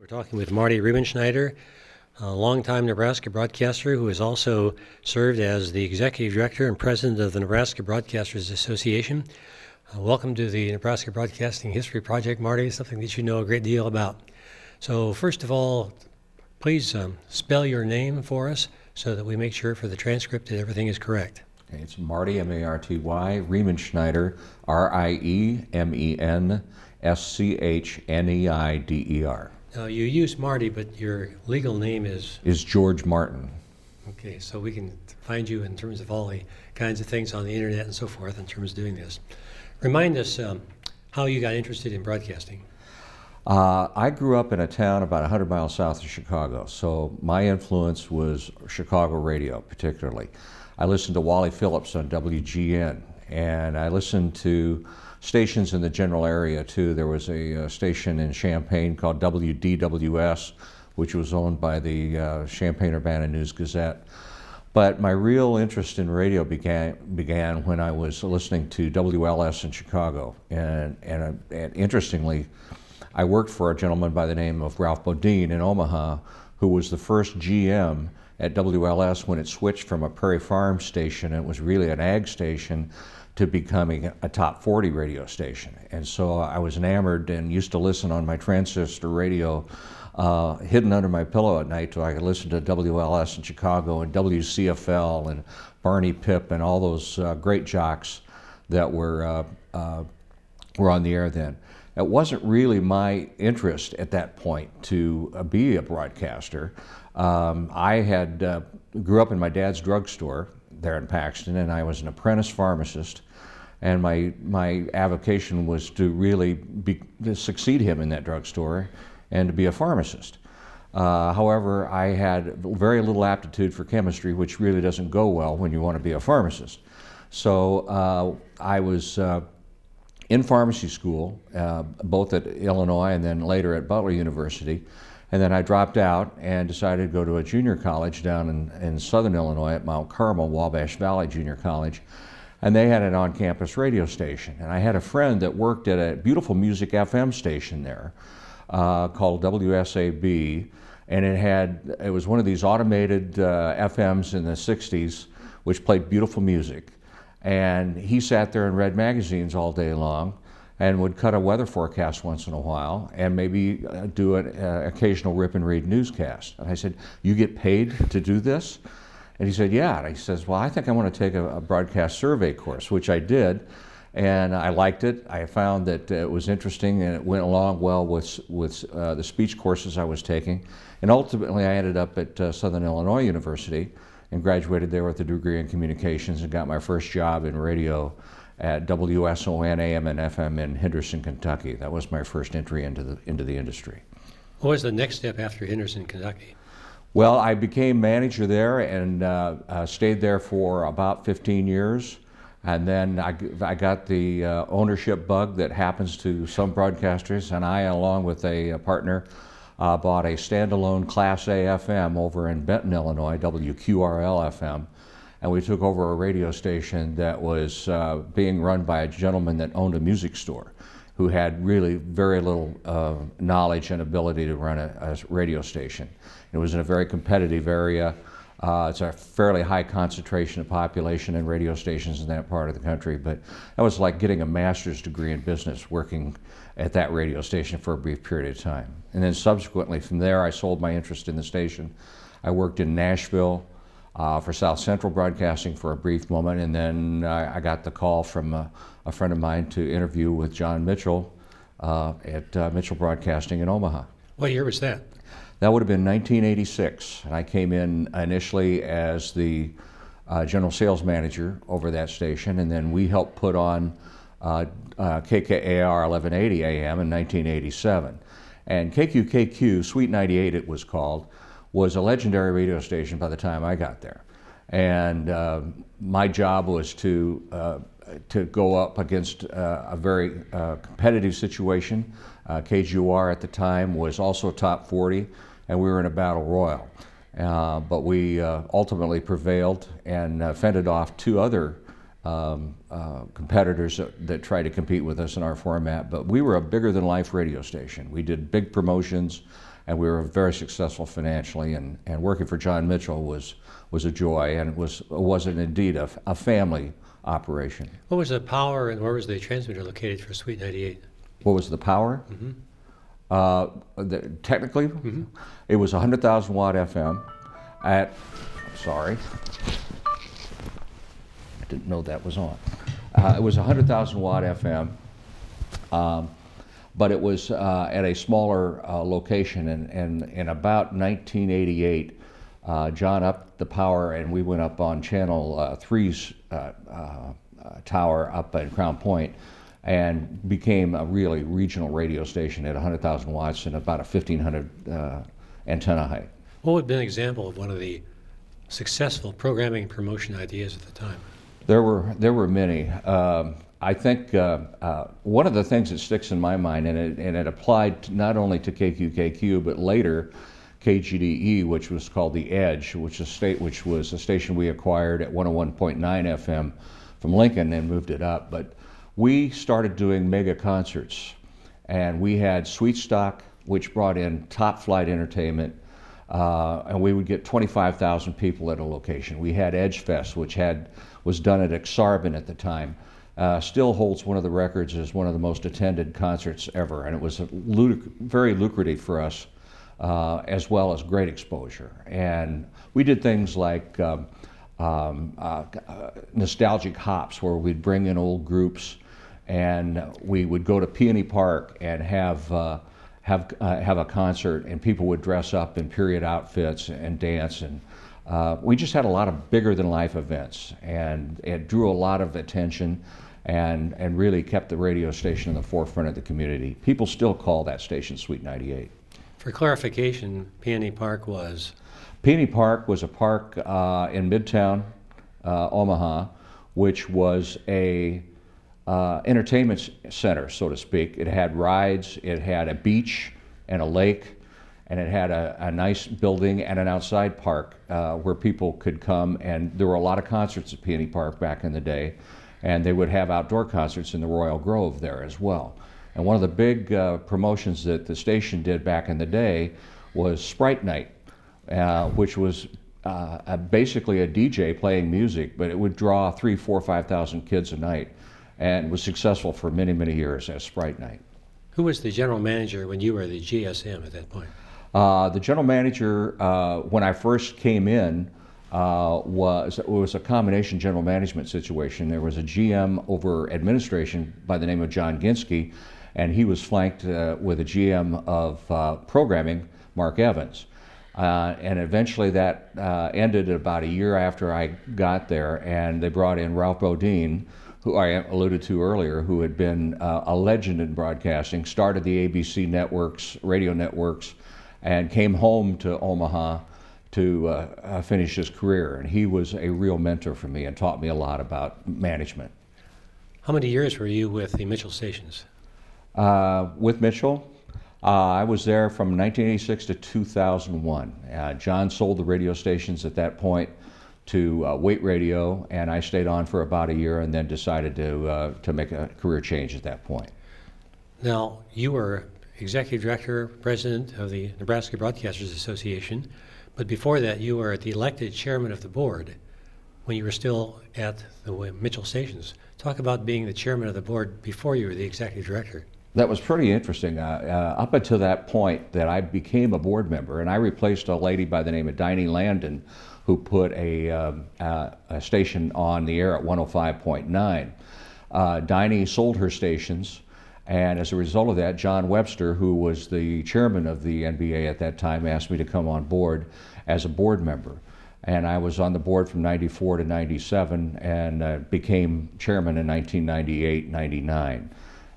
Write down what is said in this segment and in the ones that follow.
We're talking with Marty Reimenschneider, a longtime Nebraska broadcaster who has also served as the executive director and president of the Nebraska Broadcasters Association. Welcome to the Nebraska Broadcasting History Project, Marty, something that you know a great deal about. So first of all, please spell your name for us so that we make sure for the transcript that everything is correct. Okay, it's Marty, M-A-R-T-Y, Reimenschneider, R-I-E-M-E-N-S-C-H-N-E-I-D-E-R. Now, you use Marty, but your legal name is George Martin. Okay, so we can find you in terms of all the kinds of things on the internet and so forth in terms of doing this. Remind us how you got interested in broadcasting. I grew up in a town about 100 miles south of Chicago, so my influence was Chicago radio particularly. I listened to Wally Phillips on WGN, and I listened to stations in the general area too. There was a station in Champaign called WDWS, which was owned by the Champaign-Urbana News-Gazette. But my real interest in radio began when I was listening to WLS in Chicago. And interestingly, I worked for a gentleman by the name of Ralph Bodine in Omaha, who was the first GM at WLS when it switched from a Prairie Farm station, and it was really an ag station, to becoming a top 40 radio station. And so I was enamored and used to listen on my transistor radio hidden under my pillow at night so I could listen to WLS in Chicago and WCFL and Barney Pip and all those great jocks that were on the air then. It wasn't really my interest at that point to be a broadcaster. I grew up in my dad's drugstore there in Paxton, and I was an apprentice pharmacist, and my avocation was to really to succeed him in that drugstore and to be a pharmacist. However, I had very little aptitude for chemistry, which really doesn't go well when you want to be a pharmacist. So I was in pharmacy school, both at Illinois and then later at Butler University. And then I dropped out and decided to go to a junior college down in southern Illinois at Mount Carmel, Wabash Valley Junior College. And they had an on-campus radio station. And I had a friend that worked at a beautiful music FM station there called WSAB. And it was one of these automated FMs in the 60s, which played beautiful music. And he sat there and read magazines all day long, and would cut a weather forecast once in a while and maybe do an occasional rip and read newscast. And I said, "You get paid to do this?" And he said, "Yeah." And he says, "Well, I think I want to take a broadcast survey course," which I did, and I liked it. I found that it was interesting and it went along well with the speech courses I was taking. And ultimately I ended up at Southern Illinois University and graduated there with a degree in communications and got my first job in radio at WSON AM and FM in Henderson, Kentucky. That was my first entry into the industry. What was the next step after Henderson, Kentucky? Well, I became manager there and stayed there for about 15 years. And then I got the ownership bug that happens to some broadcasters, and I, along with a partner, bought a standalone Class A FM over in Benton, Illinois, WQRL FM. And we took over a radio station that was being run by a gentleman that owned a music store who had really very little knowledge and ability to run a radio station. It was in a very competitive area. It's a fairly high concentration of population and radio stations in that part of the country, but that was like getting a master's degree in business working at that radio station for a brief period of time. And then subsequently from there I sold my interest in the station. I worked in Nashville for South Central Broadcasting for a brief moment, and then I got the call from a friend of mine to interview with John Mitchell at Mitchell Broadcasting in Omaha. What year was that? That would have been 1986, and I came in initially as the general sales manager over that station, and then we helped put on KKAR 1180 AM in 1987. And KQKQ, Sweet 98 it was called, was a legendary radio station by the time I got there. And my job was to go up against a very competitive situation. KGUR at the time was also top 40, and we were in a battle royal. But we ultimately prevailed and fended off two other competitors that tried to compete with us in our format. But we were a bigger-than-life radio station. We did big promotions, and we were very successful financially. And working for John Mitchell was a joy, and it was indeed a family operation. What was the power and where was the transmitter located for Sweet 98? What was the power? Technically, it was 100,000 watt FM at, sorry, I didn't know that was on. It was 100,000 watt FM, but it was at a smaller location, and in about 1988, John upped the power, and we went up on Channel 3's tower up in Crown Point, and became a really regional radio station at 100,000 watts and about a 1,500 antenna height. What would be an example of one of the successful programming and promotion ideas at the time? There were many. I think one of the things that sticks in my mind, and it applied not only to KQKQ, but later KGDE, which was called The Edge, which was a station we acquired at 101.9 FM from Lincoln and moved it up. But we started doing mega concerts, and we had Sweet Stock, which brought in top flight entertainment, and we would get 25,000 people at a location. We had Edge Fest, which was done at Exarban at the time. Still holds one of the records as one of the most attended concerts ever, and it was very lucrative for us, as well as great exposure. And we did things like nostalgic hops, where we'd bring in old groups, and we would go to Peony Park and have a concert, and people would dress up in period outfits and dance, and we just had a lot of bigger-than-life events, and it drew a lot of attention, and really kept the radio station in the forefront of the community. People still call that station Sweet 98. For clarification, Peony Park was? Peony Park was a park in Midtown Omaha, which was a entertainment center, so to speak. It had rides, it had a beach and a lake, and it had a nice building and an outside park where people could come, and there were a lot of concerts at Peony Park back in the day, and they would have outdoor concerts in the Royal Grove there as well. And one of the big promotions that the station did back in the day was Sprite Night, which was basically a DJ playing music, but it would draw 3,000, 4,000, 5,000 kids a night, and was successful for many, many years as Sprite Night. Who was the general manager when you were the GSM at that point? The general manager, when I first came in, was a combination general management situation. There was a GM over administration by the name of John Ginsky, and he was flanked with a GM of programming, Mark Evans. And eventually that ended about a year after I got there, and they brought in Ralph Bodine, who I alluded to earlier, who had been a legend in broadcasting, started the ABC networks, radio networks, and came home to Omaha to finish his career. And he was a real mentor for me and taught me a lot about management. How many years were you with the Mitchell stations? With Mitchell, I was there from 1986 to 2001. John sold the radio stations at that point to Weight Radio, and I stayed on for about a year and then decided to make a career change at that point. Now, you were Executive Director, President of the Nebraska Broadcasters Association, but before that you were the elected Chairman of the Board when you were still at the Mitchell stations. Talk about being the Chairman of the Board before you were the Executive Director. That was pretty interesting. Up until that point that I became a board member, and I replaced a lady by the name of Diney Landon, who put a station on the air at 105.9. Diney sold her stations, and as a result of that, John Webster, who was the chairman of the NBA at that time, asked me to come on board as a board member. And I was on the board from 94 to 97 and became chairman in 1998, 99.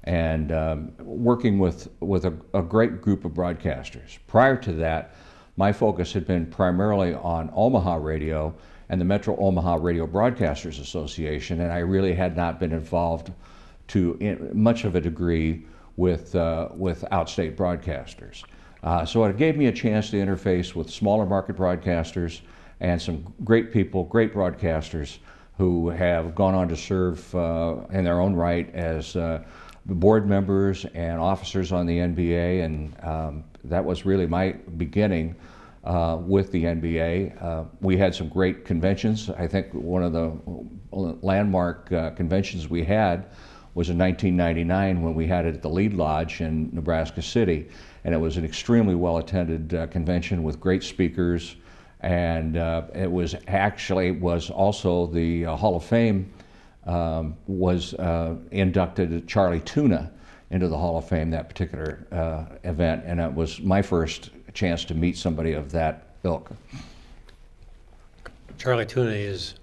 And working with a great group of broadcasters. Prior to that, my focus had been primarily on Omaha radio and the Metro Omaha Radio Broadcasters Association, and I really had not been involved to much of a degree with outstate broadcasters. So it gave me a chance to interface with smaller market broadcasters and some great people, great broadcasters who have gone on to serve in their own right as board members and officers on the NBA, and that was really my beginning with the NBA. We had some great conventions. I think one of the landmark conventions we had was in 1999 when we had it at the Lead Lodge in Nebraska City, and it was an extremely well-attended convention with great speakers, and it was also the Hall of Fame was inducted Charlie Tuna into the Hall of Fame that particular event, and it was my first chance to meet somebody of that ilk. Charlie Tuna is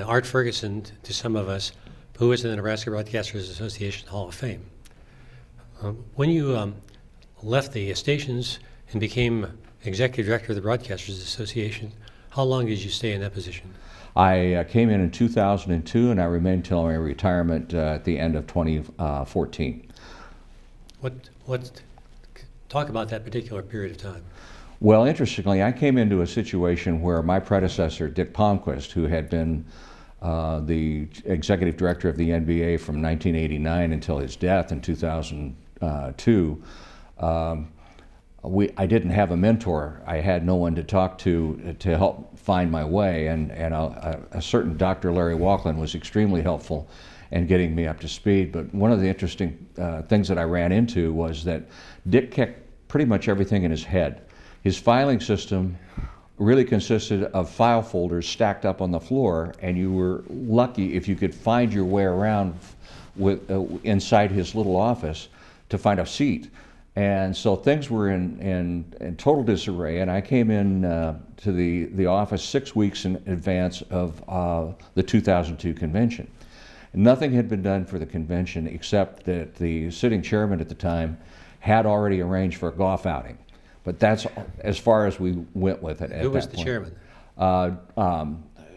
Art Ferguson to some of us, who is in the Nebraska Broadcasters Association Hall of Fame. When you left the stations and became Executive Director of the Broadcasters Association, how long did you stay in that position? I came in 2002, and I remained till my retirement at the end of 2014. Talk about that particular period of time. Well, interestingly, I came into a situation where my predecessor, Dick Palmquist, who had been the executive director of the NBA from 1989 until his death in 2002, I didn't have a mentor. I had no one to talk to help find my way, and a certain Dr. Larry Walklin was extremely helpful in getting me up to speed. But one of the interesting things that I ran into was that Dick kept pretty much everything in his head. His filing system really consisted of file folders stacked up on the floor, and you were lucky if you could find your way around inside his little office to find a seat. And so things were in total disarray, and I came in to the office 6 weeks in advance of the 2002 convention. Nothing had been done for the convention except that the sitting chairman at the time had already arranged for a golf outing. But that's as far as we went with it at that point. Who was the chairman?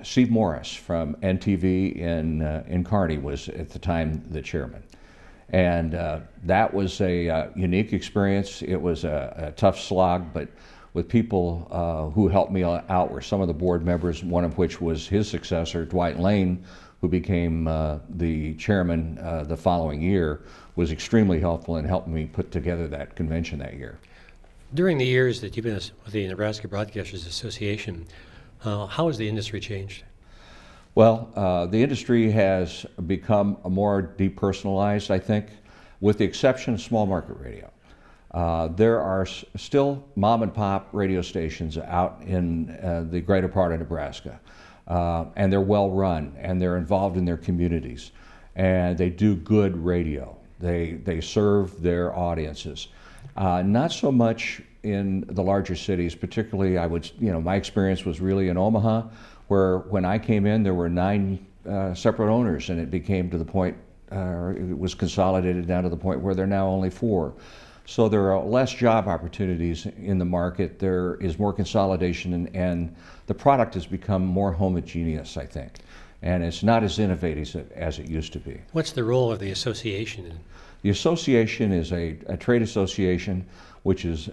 Steve Morris from NTV in Kearney was at the time the chairman. And that was a unique experience. It was a tough slog, but with people who helped me out were some of the board members, one of which was his successor, Dwight Lane, who became the chairman the following year, was extremely helpful in helping me put together that convention that year. During the years that you've been with the Nebraska Broadcasters Association, how has the industry changed? Well, the industry has become more depersonalized, I think, with the exception of small market radio. There are still mom and pop radio stations out in the greater part of Nebraska, and they're well run, and they're involved in their communities, and they do good radio. They serve their audiences. Not so much in the larger cities, particularly my experience was really in Omaha, where when I came in there were 9 separate owners, and it became to the point, it was consolidated down to the point where there are now only 4. So there are less job opportunities in the market, there is more consolidation, and the product has become more homogeneous, I think. And it's not as innovative as it used to be. What's the role of the association? The association is a trade association which is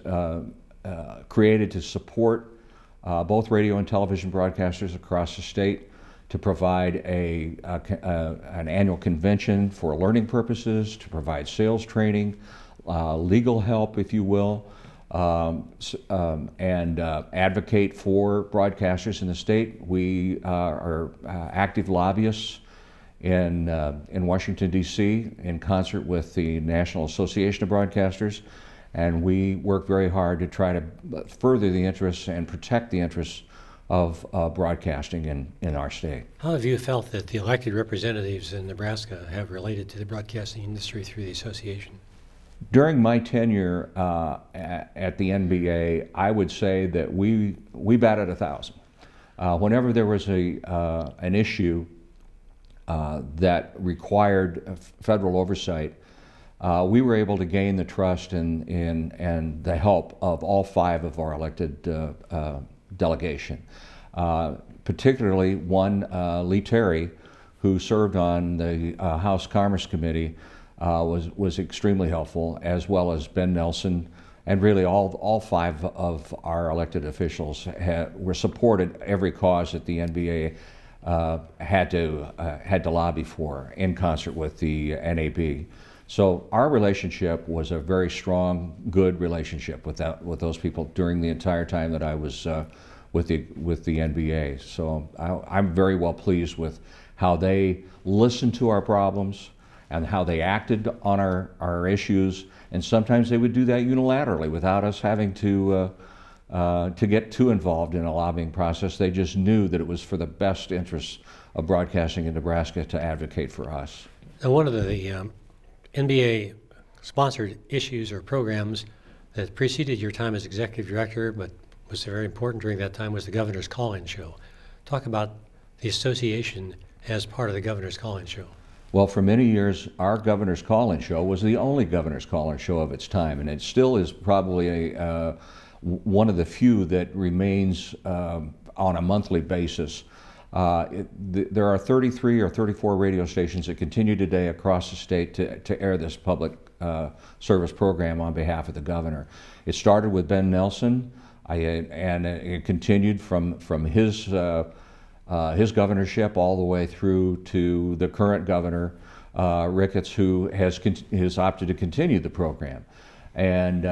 created to support both radio and television broadcasters across the state, to provide an annual convention for learning purposes, to provide sales training, legal help, if you will, and advocate for broadcasters in the state. We are active lobbyists in Washington, D.C., in concert with the National Association of Broadcasters, and we work very hard to try to further the interests and protect the interests of broadcasting in our state. How have you felt that the elected representatives in Nebraska have related to the broadcasting industry through the association? During my tenure at the NBA, I would say that we batted 1,000. Whenever there was an issue that required federal oversight, we were able to gain the trust and the help of all 5 of our elected delegation. Particularly one, Lee Terry, who served on the House Commerce Committee, was extremely helpful, as well as Ben Nelson, and really all 5 of our elected officials were supported every cause that the NBA had to lobby for in concert with the NAB. So our relationship was a very strong, good relationship with those people during the entire time that I was with the NBA. So I'm very well pleased with how they listened to our problems and how they acted on our issues. And sometimes they would do that unilaterally without us having to get too involved in a lobbying process. They just knew that it was for the best interests of broadcasting in Nebraska to advocate for us. Now, one of the NBA sponsored issues or programs that preceded your time as executive director, but was very important during that time, was the Governor's Call-In Show. Talk about the association as part of the Governor's Call-In Show. Well, for many years, our Governor's Call-In Show was the only Governor's Call-In Show of its time, and it still is probably one of the few that remains on a monthly basis. There are 33 or 34 radio stations that continue today across the state to air this public service program on behalf of the governor. It started with Ben Nelson, and it continued from his governorship all the way through to the current governor, Ricketts, who has opted to continue the program. And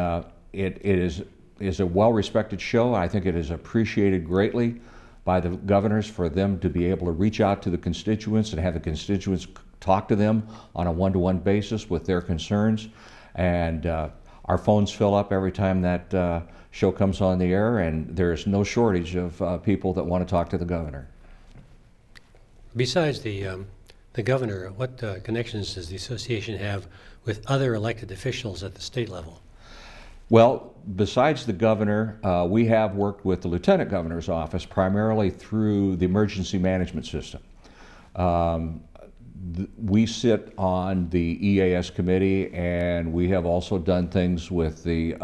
it is a well-respected show. I think it is appreciated greatly by the governors for them to be able to reach out to the constituents and have the constituents talk to them on a one-to-one basis with their concerns. And our phones fill up every time that show comes on the air, and there's no shortage of people that want to talk to the governor. Besides the governor, what connections does the association have with other elected officials at the state level? Well, besides the governor, we have worked with the lieutenant governor's office primarily through the emergency management system. We sit on the EAS committee, and we have also done things with the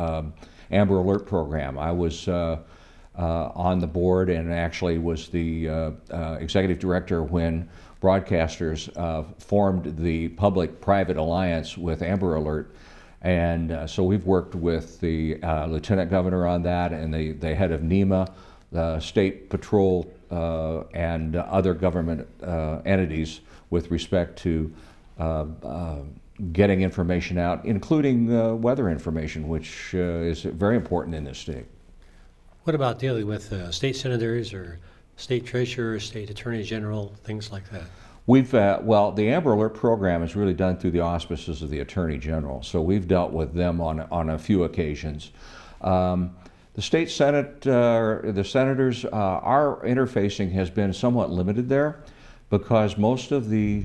Amber Alert program. I was on the board and actually was the executive director when broadcasters formed the public-private alliance with Amber Alert. And so we've worked with the lieutenant governor on that, and the head of NEMA, the state patrol, and other government entities with respect to getting information out, including weather information, which is very important in this state. What about dealing with state senators or state treasurers, state attorney general, things like that? We've, well, the Amber Alert program is really done through the auspices of the Attorney General, so we've dealt with them on a few occasions. The state Senate, the senators, our interfacing has been somewhat limited there because most of the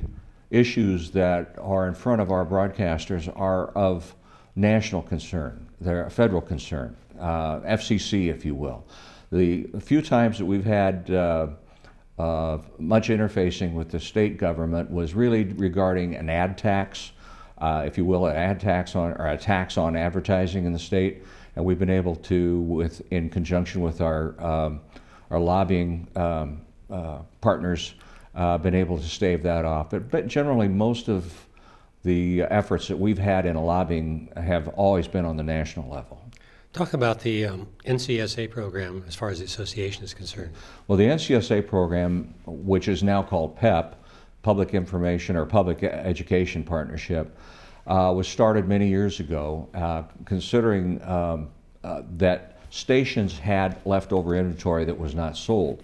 issues that are in front of our broadcasters are of national concern. They're a federal concern, FCC, if you will. The few times that we've had much interfacing with the state government was really regarding an ad tax, if you will, an ad tax on, or a tax on advertising in the state, and we've been able to, in conjunction with our lobbying partners, been able to stave that off. But generally, most of the efforts that we've had in lobbying have always been on the national level. Talk about the NCSA program as far as the association is concerned. Well, the NCSA program, which is now called PEP, Public Information or Public Education Partnership, was started many years ago, considering that stations had leftover inventory that was not sold.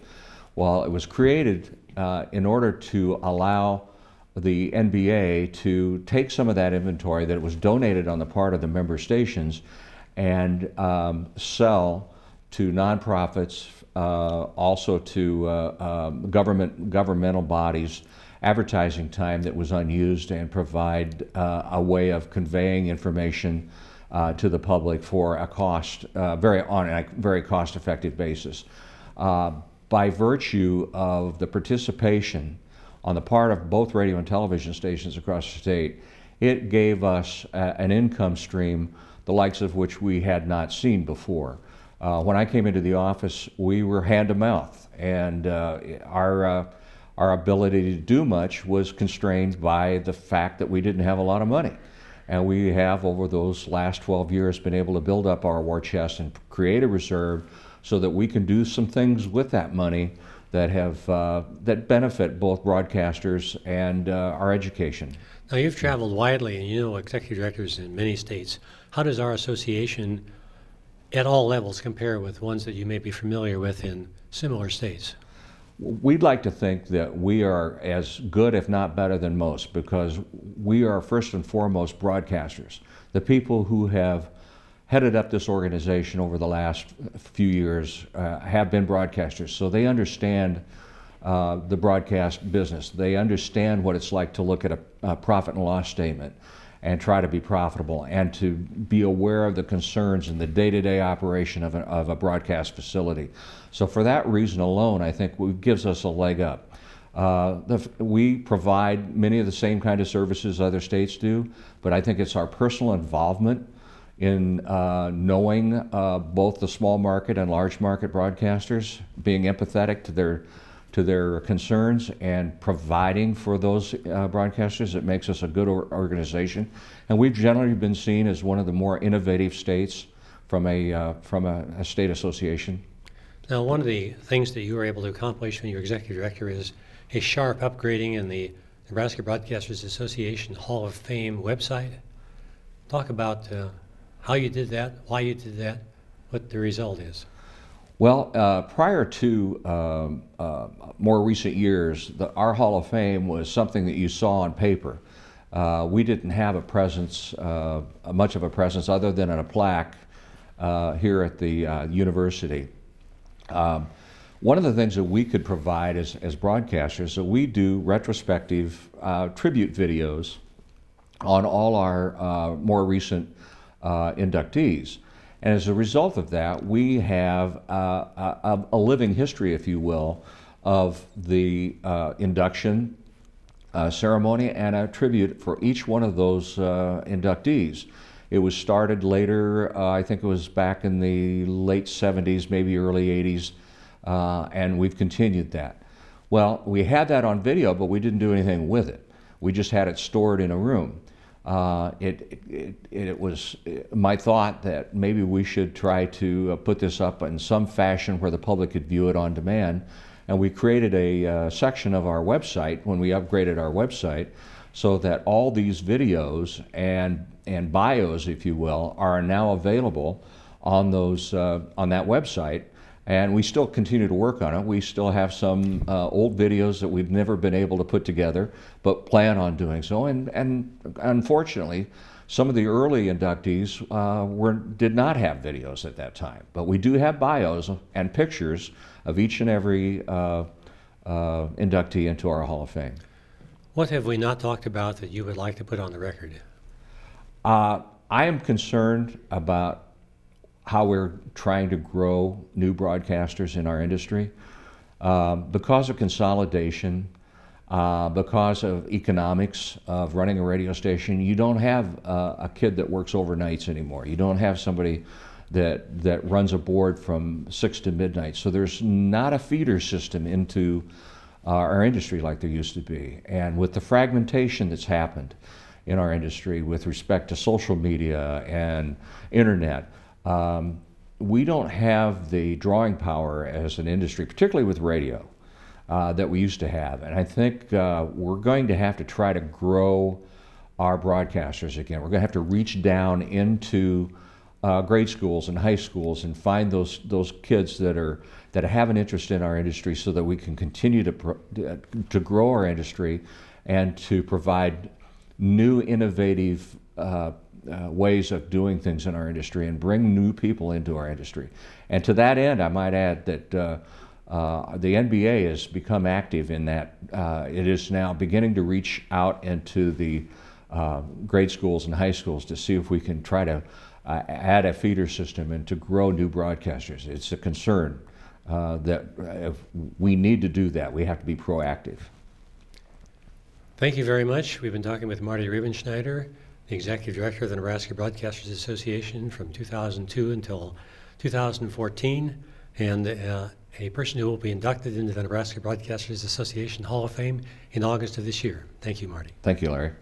Well, it was created in order to allow the NBA to take some of that inventory that was donated on the part of the member stations and sell to nonprofits, also to governmental bodies, advertising time that was unused, and provide a way of conveying information to the public for a cost, on a very cost-effective basis. By virtue of the participation on the part of both radio and television stations across the state, it gave us an income stream the likes of which we had not seen before. When I came into the office, we were hand to mouth, and our ability to do much was constrained by the fact that we didn't have a lot of money. And we have, over those last 12 years, been able to build up our war chest and create a reserve so that we can do some things with that money that have that benefit both broadcasters and our education. Now, you've traveled widely and you know executive directors in many states. How does our association at all levels compare with ones that you may be familiar with in similar states? We'd like to think that we are as good, if not better than most, because we are first and foremost broadcasters. The people who have headed up this organization over the last few years have been broadcasters, so they understand the broadcast business. They understand what it's like to look at a profit and loss statement and try to be profitable and to be aware of the concerns in the day-to-day operation of a broadcast facility. So for that reason alone, I think it gives us a leg up. We provide many of the same kind of services other states do, but I think it's our personal involvement in knowing both the small market and large market broadcasters, being empathetic to their concerns and providing for those broadcasters that makes us a good organization. And we've generally been seen as one of the more innovative states from a state association. Now, one of the things that you were able to accomplish when you were executive director is a sharp upgrading in the Nebraska Broadcasters Association Hall of Fame website. Talk about how you did that, why you did that, what the result is. Well, prior to more recent years, our Hall of Fame was something that you saw on paper. We didn't have a presence, much of a presence other than a plaque here at the university. One of the things that we could provide as broadcasters, that we do retrospective tribute videos on all our more recent inductees. And as a result of that, we have a living history, if you will, of the induction ceremony and a tribute for each one of those inductees. It was started later, I think it was back in the late 70s, maybe early 80s, and we've continued that. Well, we had that on video, but we didn't do anything with it. We just had it stored in a room. It was my thought that maybe we should try to put this up in some fashion where the public could view it on demand. And we created a section of our website when we upgraded our website so that all these videos and bios, if you will, are now available on those on that website. And we still continue to work on it. We still have some old videos that we've never been able to put together, but plan on doing so. And unfortunately, some of the early inductees did not have videos at that time. But we do have bios and pictures of each and every inductee into our Hall of Fame. What have we not talked about that you would like to put on the record? I am concerned about how we're trying to grow new broadcasters in our industry. Because of consolidation, because of economics of running a radio station, you don't have a kid that works overnights anymore. You don't have somebody that runs a board from 6 to midnight. So there's not a feeder system into our industry like there used to be. And with the fragmentation that's happened in our industry with respect to social media and internet, we don't have the drawing power as an industry, particularly with radio, that we used to have. And I think we're going to have to try to grow our broadcasters again. We're going to have to reach down into grade schools and high schools and find those kids that have an interest in our industry so that we can continue to grow our industry and to provide new innovative ways of doing things in our industry and bring new people into our industry. And to that end, I might add that the NBA has become active in that. It is now beginning to reach out into the grade schools and high schools to see if we can try to add a feeder system and to grow new broadcasters. It's a concern that if we need to do that. We have to be proactive. Thank you very much. We've been talking with Marty Reimenschneider, the Executive Director of the Nebraska Broadcasters Association from 2002 until 2014, and a person who will be inducted into the Nebraska Broadcasters Association Hall of Fame in August of this year. Thank you, Marty. Thank you, Larry.